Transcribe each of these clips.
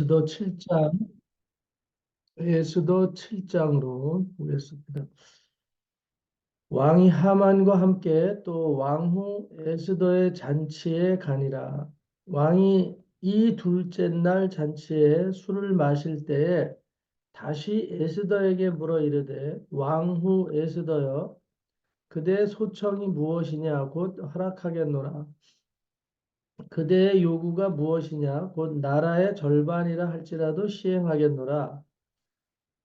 에스더 7장, 에스더 7장으로 보겠습니다. 왕이 하만과 함께 또 왕후 에스더의 잔치에 가니라. 왕이 이 둘째 날 잔치에 술을 마실 때에 다시 에스더에게 물어 이르되 왕후 에스더여 그대의 소청이 무엇이냐 곧 허락하겠노라. 그대의 요구가 무엇이냐 곧 나라의 절반이라 할지라도 시행하겠노라.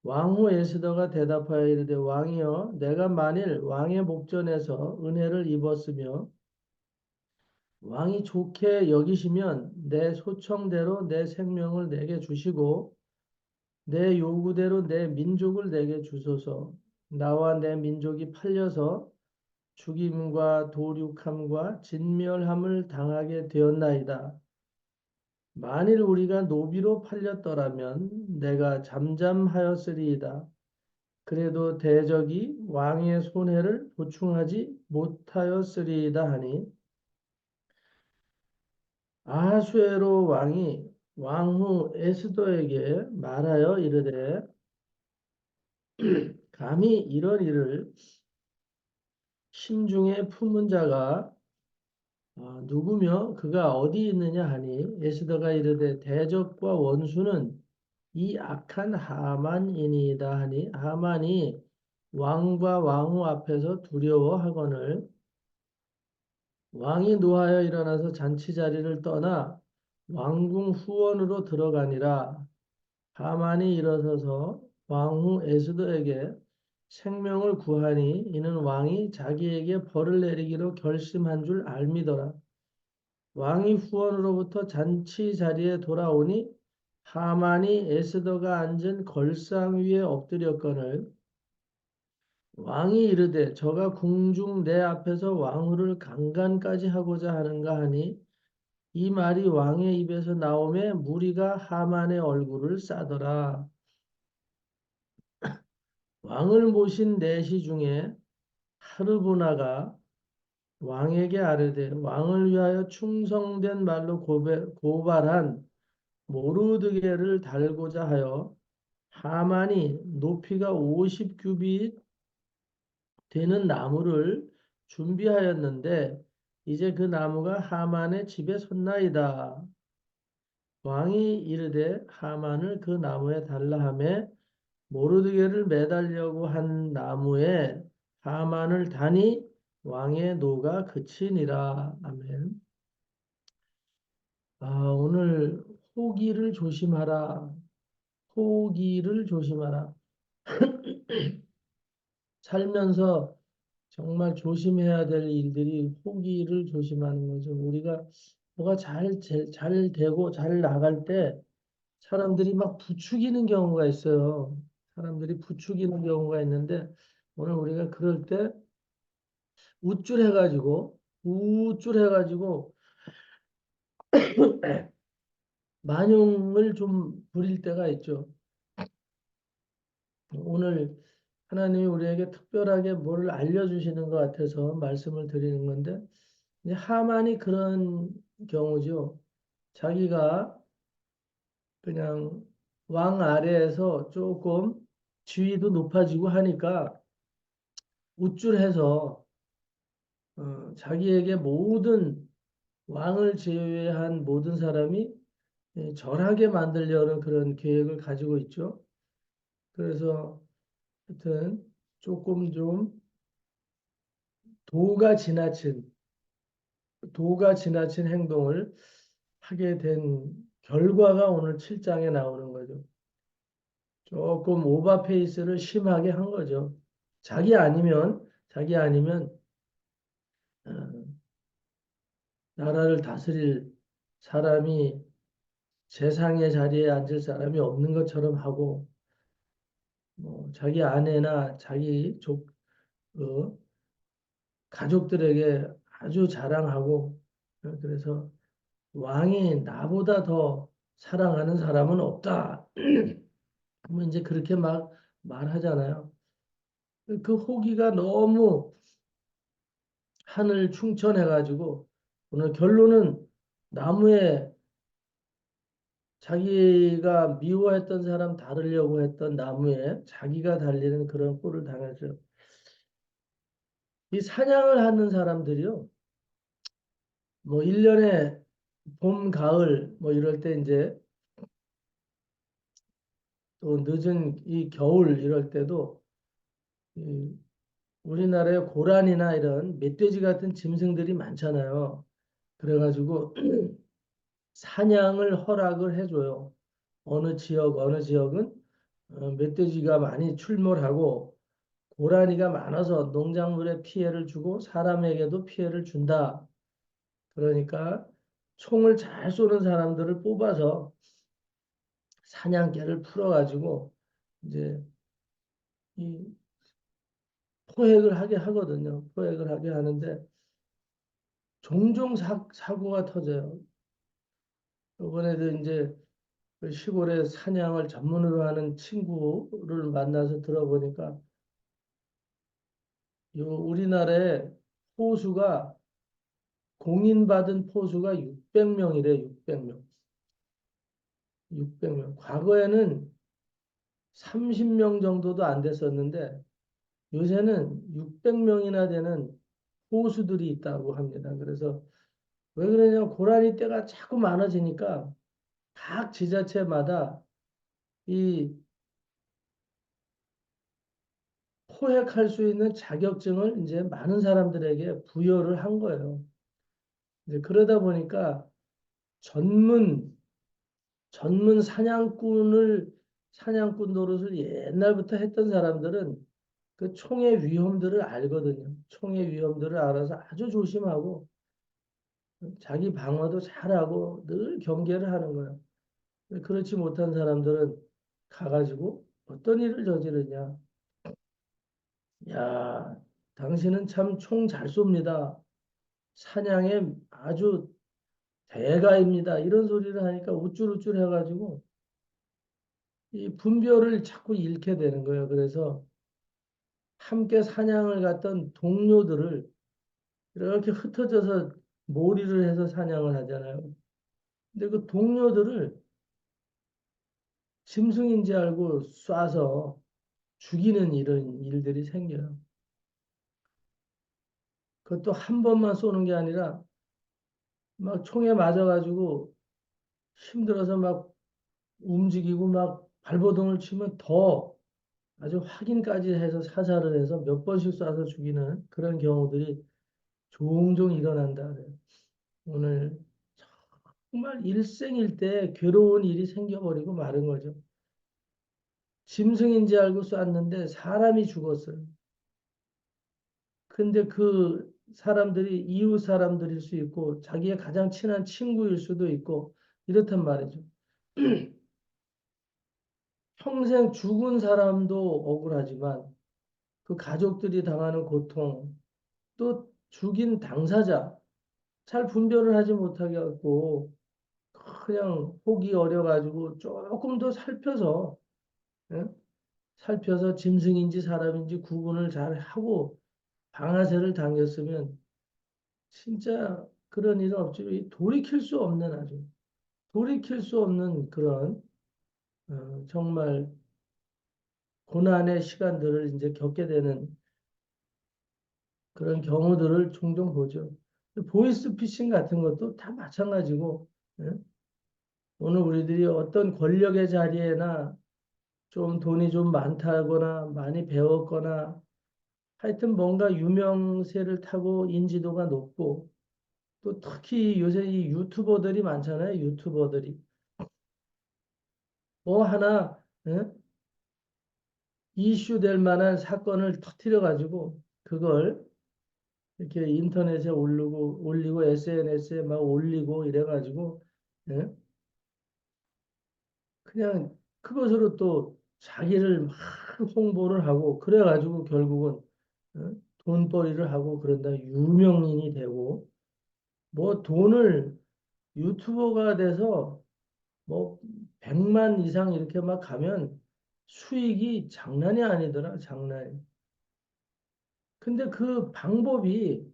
왕후 에스더가 대답하여 이르되 왕이여 내가 만일 왕의 목전에서 은혜를 입었으며 왕이 좋게 여기시면 내 소청대로 내 생명을 내게 주시고 내 요구대로 내 민족을 내게 주소서. 나와 내 민족이 팔려서 죽임과 도륙함과 진멸함을 당하게 되었나이다. 만일 우리가 노비로 팔렸더라면 내가 잠잠하였으리이다. 그래도 대적이 왕의 손해를 보충하지 못하였으리이다 하니 아하수에로 왕이 왕후 에스더에게 말하여 이르되 감히 이런 일을 심중에 품은 자가 누구며 그가 어디 있느냐 하니 에스더가 이르되 대적과 원수는 이 악한 하만이니이다 하니 하만이 왕과 왕후 앞에서 두려워하거늘 왕이 노하여 일어나서 잔치 자리를 떠나 왕궁 후원으로 들어가니라. 하만이 일어서서 왕후 에스더에게 생명을 구하니 이는 왕이 자기에게 벌을 내리기로 결심한 줄 알미더라. 왕이 후원으로부터 잔치 자리에 돌아오니 하만이 에스더가 앉은 걸상 위에 엎드렸거늘 왕이 이르되 저가 궁중 내 앞에서 왕후를 강간까지 하고자 하는가 하니 이 말이 왕의 입에서 나오매 무리가 하만의 얼굴을 싸더라. 왕을 모신 내시 중에 하르보나가 왕에게 아뢰되 왕을 위하여 충성된 말로 고발한 모르드게를 달고자 하여 하만이 높이가 50규빗 되는 나무를 준비하였는데 이제 그 나무가 하만의 집에 섰나이다. 왕이 이르되 하만을 그 나무에 달라 하매 모르드게를 매달려고 한 나무에 하만을 다니 왕의 노가 그치니라. 아멘. 오늘 호기를 조심하라. 호기를 조심하라. 살면서 정말 조심해야 될 일들이 호기를 조심하는 거죠. 우리가 뭐가 잘 되고 잘 나갈 때 사람들이 막 부추기는 경우가 있어요. 사람들이 부추기는 경우가 있는데 오늘 우리가 그럴 때 우쭐해가지고 만용을 좀 부릴 때가 있죠. 오늘 하나님이 우리에게 특별하게 뭘 알려주시는 것 같아서 말씀을 드리는 건데 이제 하만이 그런 경우죠. 자기가 그냥 왕 아래에서 조금 지위도 높아지고 하니까 우쭐해서 자기에게 모든 왕을 제외한 모든 사람이 절하게 만들려는 그런 계획을 가지고 있죠. 그래서 하여튼 조금 좀 도가 지나친 도가 지나친 행동을 하게 된 결과가 오늘 7장에 나오는 거죠. 조금 오버페이스를 심하게 한 거죠. 자기 아니면 어, 나라를 다스릴 사람이 재상의 자리에 앉을 사람이 없는 것처럼 하고 뭐 자기 아내나 자기 어, 가족들에게 아주 자랑하고 그래서 왕이 나보다 더 사랑하는 사람은 없다. 뭐 이제 그렇게 막 말하잖아요. 그 호기가 너무 하늘 충천해가지고 오늘 결론은 나무에 자기가 미워했던 사람 다루려고 했던 나무에 자기가 달리는 그런 꼴을 당했죠. 이 사냥을 하는 사람들이요. 뭐 1년에 봄, 가을 뭐 이럴 때 이제 또 늦은 이 겨울 이럴 때도 이 우리나라에 고란이나 이런 멧돼지 같은 짐승들이 많잖아요. 그래가지고 사냥을 허락을 해줘요. 어느 지역은 멧돼지가 많이 출몰하고 고라니가 많아서 농작물에 피해를 주고 사람에게도 피해를 준다. 그러니까 총을 잘 쏘는 사람들을 뽑아서 사냥개를 풀어가지고 이제 이 포획을 하게 하거든요. 포획을 하게 하는데 종종 사고가 터져요. 이번에도 이제 그 시골에 사냥을 전문으로 하는 친구를 만나서 들어보니까 요 우리나라에 포수가 공인받은 포수가 600명이래, 600명. 600명. 과거에는 30명 정도도 안 됐었는데 요새는 600명이나 되는 포수들이 있다고 합니다. 그래서 왜 그러냐면 고라니 떼가 자꾸 많아지니까 각 지자체마다 이 포획할 수 있는 자격증을 이제 많은 사람들에게 부여를 한 거예요. 이제 그러다 보니까 전문 사냥꾼 노릇을 옛날부터 했던 사람들은 그 총의 위험들을 알거든요. 총의 위험들을 알아서 아주 조심하고 자기 방어도 잘하고 늘 경계를 하는 거예요. 그렇지 못한 사람들은 가가지고 어떤 일을 저지르냐. 야, 당신은 참 총 잘 쏩니다. 사냥에 아주 대가입니다. 이런 소리를 하니까 우쭐우쭐 해가지고 이 분별을 자꾸 잃게 되는 거예요. 그래서 함께 사냥을 갔던 동료들을 이렇게 흩어져서 몰이를 해서 사냥을 하잖아요. 근데 그 동료들을 짐승인지 알고 쏴서 죽이는 이런 일들이 생겨요. 그것도 한 번만 쏘는 게 아니라 막 총에 맞아가지고 힘들어서 막 움직이고 막 발버둥을 치면 더 아주 확인까지 해서 사살을 해서 몇 번씩 쏴서 죽이는 그런 경우들이 종종 일어난다 그래요. 오늘 정말 일생일 대 괴로운 일이 생겨버리고 마는 거죠. 짐승인지 알고 쐈는데 사람이 죽었어요. 근데 그 사람들이 이웃 사람들일 수 있고 자기의 가장 친한 친구일 수도 있고 이렇단 말이죠. 평생 죽은 사람도 억울하지만 그 가족들이 당하는 고통, 또 죽인 당사자 잘 분별을 하지 못하게 갖고 그냥 혹이 어려가지고 조금 더 살펴서 예? 살펴서 짐승인지 사람인지 구분을 잘 하고 방아쇠를 당겼으면 진짜 그런 일은 없지. 돌이킬 수 없는 아주 돌이킬 수 없는 그런 정말 고난의 시간들을 이제 겪게 되는 그런 경우들을 종종 보죠. 보이스피싱 같은 것도 다 마찬가지고 예? 오늘 우리들이 어떤 권력의 자리에나 좀 돈이 좀 많다거나 많이 배웠거나 하여튼 뭔가 유명세를 타고 인지도가 높고 또 특히 요새 이 유튜버들이 많잖아요. 유튜버들이 뭐 하나 예? 이슈 될 만한 사건을 터뜨려 가지고 그걸 이렇게 인터넷에 올리고 SNS에 막 올리고 이래 가지고 예? 그냥 그것으로 또 자기를 막 홍보를 하고 그래 가지고 결국은 어? 돈벌이를 하고 그런다 유명인이 되고 뭐 돈을 유튜버가 돼서 뭐 100만 이상 이렇게 막 가면 수익이 장난이 아니더라, 장난이. 근데 그 방법이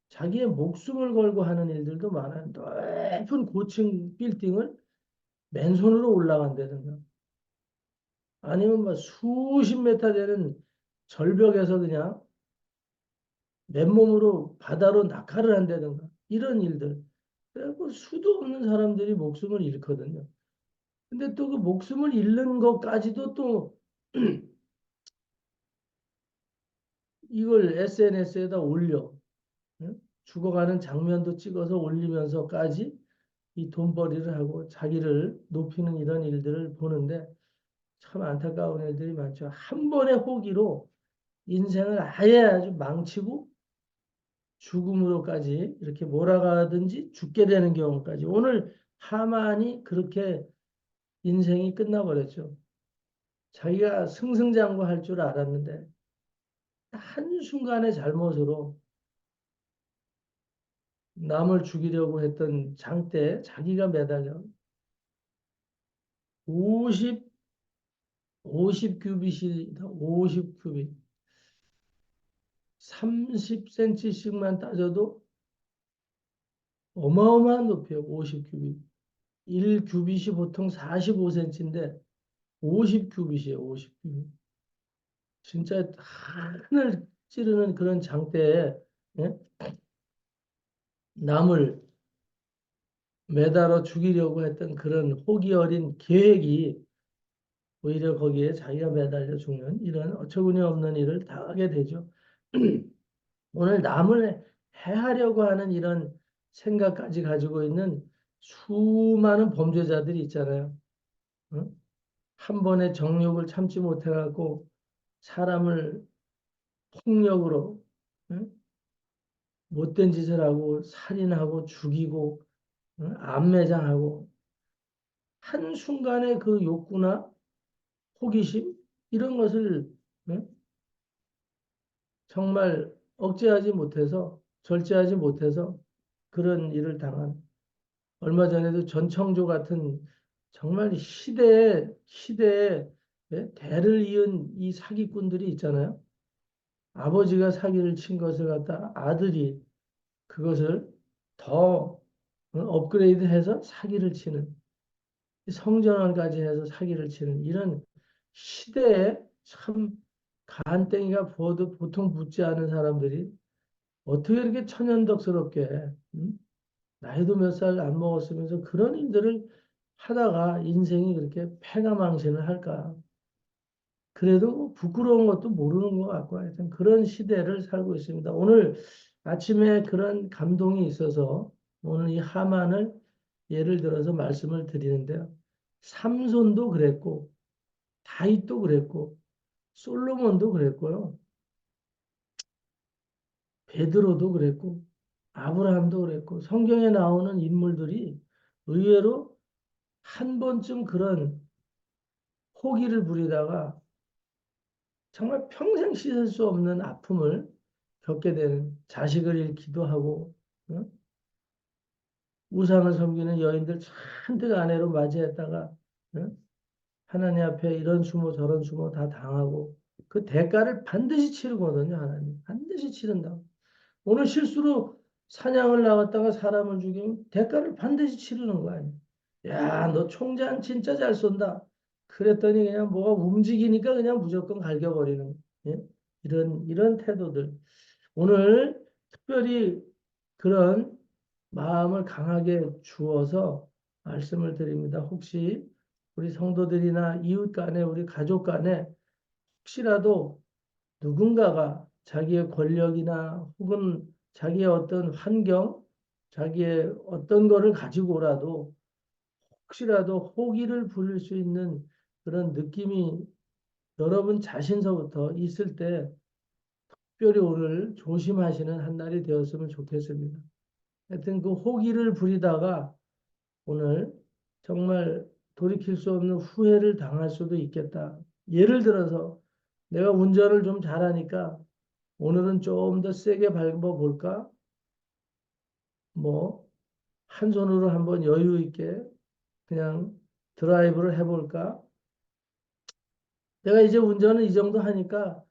자기의 목숨을 걸고 하는 일들도 많아요. 높은 고층 빌딩을 맨손으로 올라간다든가 아니면 뭐 수십 메타 되는 절벽에서 그냥 맨몸으로 바다로 낙하를 한다든가 이런 일들. 그래서 수도 없는 사람들이 목숨을 잃거든요. 근데 또 그 목숨을 잃는 것까지도 또 이걸 SNS에다 올려. 응? 죽어가는 장면도 찍어서 올리면서까지 이 돈벌이를 하고 자기를 높이는 이런 일들을 보는데 참 안타까운 일들이 많죠. 한 번의 호기로 인생을 아예 아주 망치고 죽음으로까지 이렇게 몰아가든지 죽게 되는 경우까지. 오늘 하만이 그렇게 인생이 끝나버렸죠. 자기가 승승장구할 줄 알았는데 한순간의 잘못으로 남을 죽이려고 했던 장대에 자기가 매달려 50, 50규빗이, 50규빗, 30cm씩만 따져도 어마어마한 높이에요. 50규빗. 1규빗이 보통 45cm인데 50규빗이에요. 50규빗. 진짜 하늘 찌르는 그런 장대에 예? 남을 매달아 죽이려고 했던 그런 호기 어린 계획이 오히려 거기에 자기가 매달려 죽는 이런 어처구니 없는 일을 당하게 되죠. 오늘 남을 해하려고 하는 이런 생각까지 가지고 있는 수많은 범죄자들이 있잖아요. 응? 한 번에 정욕을 참지 못해갖고 사람을 폭력으로 응? 못된 짓을 하고 살인하고 죽이고 응? 암매장하고 한순간에 그 욕구나 호기심 이런 것을 응? 정말 억제하지 못해서 절제하지 못해서 그런 일을 당한 얼마 전에도 전청조 같은 정말 시대에 예? 대를 이은 이 사기꾼들이 있잖아요. 아버지가 사기를 친 것을 갖다 아들이 그것을 더 업그레이드해서 사기를 치는 성전환까지 해서 사기를 치는 이런 시대에 참 간땡이가 부어도 보통 붙지 않은 사람들이 어떻게 이렇게 천연덕스럽게 나이도 몇 살 안 먹었으면서 그런 일들을 하다가 인생이 그렇게 패가망신을 할까? 그래도 뭐 부끄러운 것도 모르는 것 같고 하여튼 그런 시대를 살고 있습니다. 오늘 아침에 그런 감동이 있어서 오늘 이 하만을 예를 들어서 말씀을 드리는데요. 삼손도 그랬고 다윗도 그랬고 솔로몬도 그랬고요. 베드로도 그랬고 아브라함도 그랬고 성경에 나오는 인물들이 의외로 한 번쯤 그런 호기를 부리다가 정말 평생 씻을 수 없는 아픔을 겪게 되는 자식을 잃기도 하고 어? 우상을 섬기는 여인들 잔뜩 아내로 맞이했다가 어? 하나님 앞에 이런 수모 저런 수모 다 당하고 그 대가를 반드시 치르거든요. 하나님 반드시 치른다. 오늘 실수로 사냥을 나갔다가 사람을 죽이면 대가를 반드시 치르는 거 아니에요. 야, 너 총장 진짜 잘 쏜다. 그랬더니 그냥 뭐가 움직이니까 그냥 무조건 갈겨버리는 예? 이런 태도들. 오늘 특별히 그런 마음을 강하게 주어서 말씀을 드립니다. 혹시 우리 성도들이나 이웃 간에 우리 가족 간에 혹시라도 누군가가 자기의 권력이나 혹은 자기의 어떤 환경, 자기의 어떤 거를 가지고라도 혹시라도 호기를 부릴 수 있는 그런 느낌이 여러분 자신서부터 있을 때 특별히 오늘 조심하시는 한 날이 되었으면 좋겠습니다. 하여튼 그 호기를 부리다가 오늘 정말 돌이킬 수 없는 후회를 당할 수도 있겠다. 예를 들어서 내가 운전을 좀 잘하니까 오늘은 좀 더 세게 밟아볼까? 뭐, 한 손으로 한번 여유 있게 그냥 드라이브를 해볼까? 내가 이제 운전을 이 정도 하니까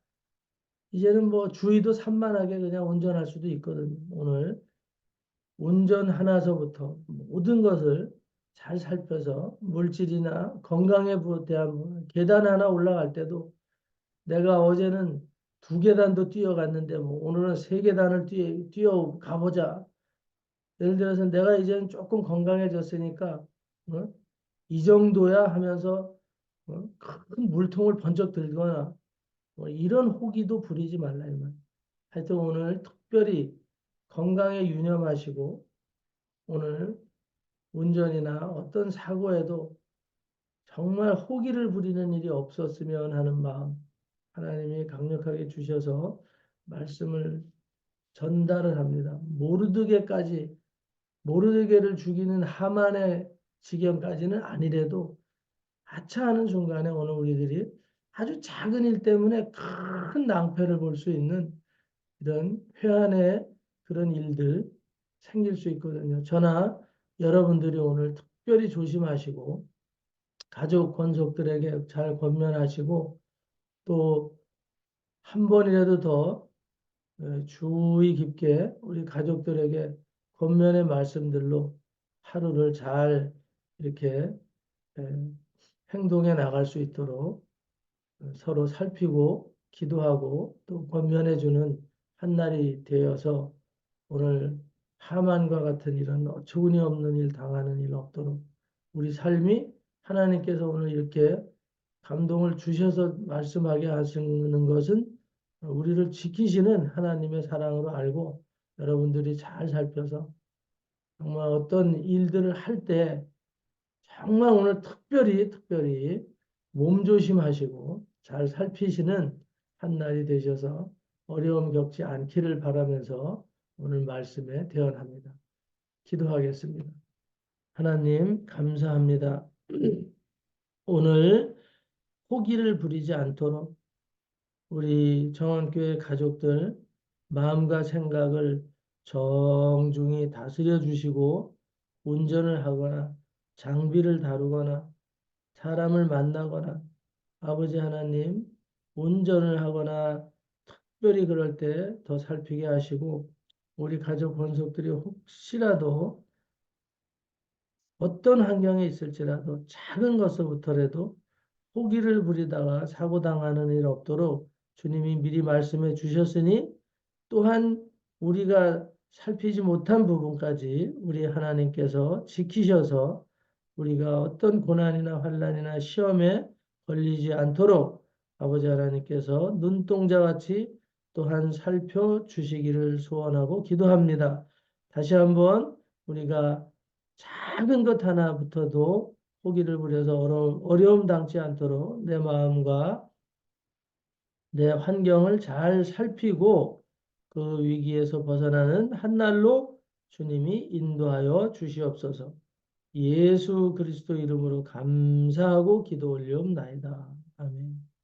이제는 뭐 주의도 산만하게 그냥 운전할 수도 있거든요. 오늘 운전 하나서부터 모든 것을 잘 살펴서 물질이나 건강에 대한 계단 하나 올라갈 때도 내가 어제는 2계단도 뛰어갔는데 뭐 오늘은 3계단을 뛰어 가보자. 예를 들어서 내가 이제는 조금 건강해졌으니까 어? 이 정도야 하면서 큰 물통을 번쩍 들거나 뭐 이런 호기도 부리지 말라 이 말. 하여튼 오늘 특별히 건강에 유념하시고 오늘 운전이나 어떤 사고에도 정말 호기를 부리는 일이 없었으면 하는 마음 하나님이 강력하게 주셔서 말씀을 전달을 합니다. 모르드게를 죽이는 하만의 지경까지는 아니래도 하차하는 순간에 오늘 우리들이 아주 작은 일 때문에 큰 낭패를 볼 수 있는 이런 회한의 그런 일들 생길 수 있거든요. 저나 여러분들이 오늘 특별히 조심하시고 가족 권속들에게 잘 권면하시고 또 한 번이라도 더 주의 깊게 우리 가족들에게 권면의 말씀들로 하루를 잘 이렇게 에, 행동해 나갈 수 있도록 서로 살피고 기도하고 또 권면해 주는 한 날이 되어서 오늘 하만과 같은 이런 어처구니 없는 일 당하는 일 없도록 우리 삶이 하나님께서 오늘 이렇게 감동을 주셔서 말씀하게 하시는 것은 우리를 지키시는 하나님의 사랑으로 알고 여러분들이 잘 살펴서 정말 어떤 일들을 할 때 정말 오늘 특별히 몸조심하시고 잘 살피시는 한 날이 되셔서 어려움 겪지 않기를 바라면서 오늘 말씀에 대언합니다. 기도하겠습니다. 하나님 감사합니다. 오늘 포기를 부리지 않도록 우리 정원교회 가족들 마음과 생각을 정중히 다스려 주시고 운전을 하거나 장비를 다루거나 사람을 만나거나 아버지 하나님 운전을 하거나 특별히 그럴 때 더 살피게 하시고 우리 가족 권속들이 혹시라도 어떤 환경에 있을지라도 작은 것부터라도 포기를 부리다가 사고당하는 일 없도록 주님이 미리 말씀해 주셨으니 또한 우리가 살피지 못한 부분까지 우리 하나님께서 지키셔서 우리가 어떤 고난이나 환난이나 시험에 걸리지 않도록 아버지 하나님께서 눈동자같이 또한 살펴주시기를 소원하고 기도합니다. 다시 한번 우리가 작은 것 하나부터도 포기를 부려서 어려움 당치 않도록 내 마음과 내 환경을 잘 살피고 그 위기에서 벗어나는 한 날로 주님이 인도하여 주시옵소서. 예수 그리스도 이름으로 감사하고 기도 올리옵나이다. 아멘.